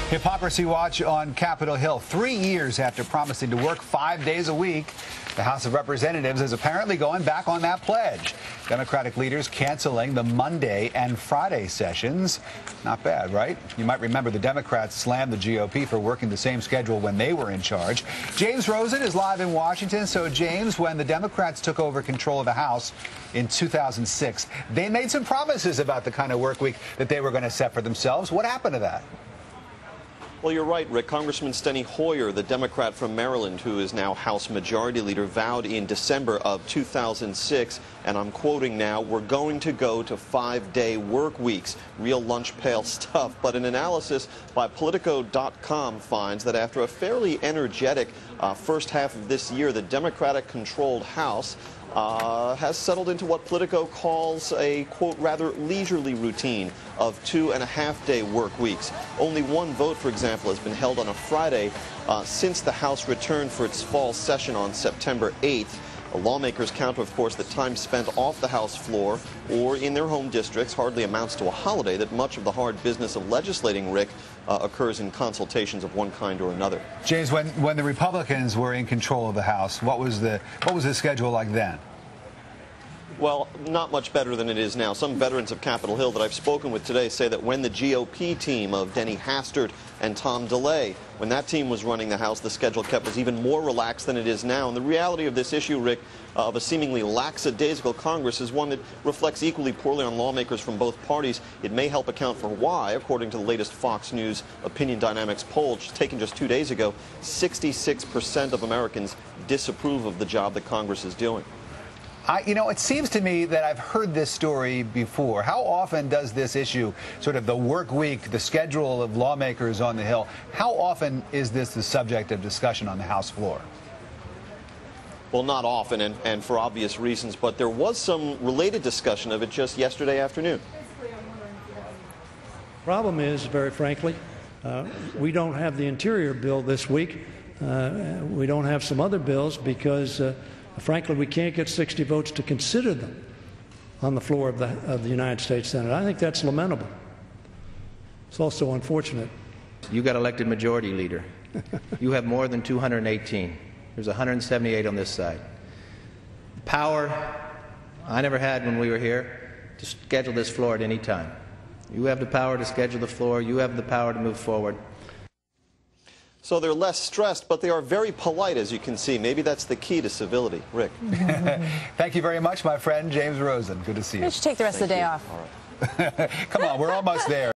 Hypocrisy watch on Capitol Hill. 3 years after promising to work 5 days a week, the House of Representatives is apparently going back on that pledge. Democratic leaders canceling the Monday and Friday sessions. Not bad, right? You might remember the Democrats slammed the GOP for working the same schedule when they were in charge. James Rosen is live in Washington. So, James, when the Democrats took over control of the House in 2006, they made some promises about the kind of work week that they were going to set for themselves. What happened to that? Well, you're right, Rick. Congressman Steny Hoyer, the Democrat from Maryland, who is now House Majority Leader, vowed in December of 2006, and I'm quoting now, "We're going to go to 5-day work weeks." Real lunch pail stuff. But an analysis by Politico.com finds that after a fairly energetic first half of this year, the Democratic-controlled House has settled into what Politico calls a, quote, rather leisurely routine of 2.5-day work weeks. Only one vote, for example, has been held on a Friday since the House returned for its fall session on September 8th. Lawmakers count, of course, that time spent off the House floor or in their home districts hardly amounts to a holiday, that much of the hard business of legislating, Rick, occurs in consultations of one kind or another. James, when the Republicans were in control of the House, what was the schedule like then? Well, not much better than it is now. Some veterans of Capitol Hill that I've spoken with today say that when the GOP team of Denny Hastert and Tom DeLay, when that team was running the House, the schedule kept was even more relaxed than it is now. And the reality of this issue, Rick, of a seemingly lackadaisical Congress is one that reflects equally poorly on lawmakers from both parties. It may help account for why, according to the latest Fox News Opinion Dynamics poll taken just 2 days ago, 66% of Americans disapprove of the job that Congress is doing. It seems to me that I've heard this story before. How often does this issue, sort of the work week, the schedule of lawmakers on the Hill, how often is this the subject of discussion on the House floor? Well, not often, and for obvious reasons, but there was some related discussion of it just yesterday afternoon. Problem is, very frankly, we don't have the Interior bill this week. We don't have some other bills because frankly, we can't get 60 votes to consider them on the floor of the United States Senate. I think that's lamentable. It's also unfortunate. You got elected majority leader. You have more than 218. There's 178 on this side. Power I never had when we were here to schedule this floor at any time. You have the power to schedule the floor. You have the power to move forward. So they're less stressed, but they are very polite, as you can see. Maybe that's the key to civility. Rick. Thank you very much, my friend, James Rosen. Good to see you. We should take the rest of the day off. All right. Come on, we're almost there.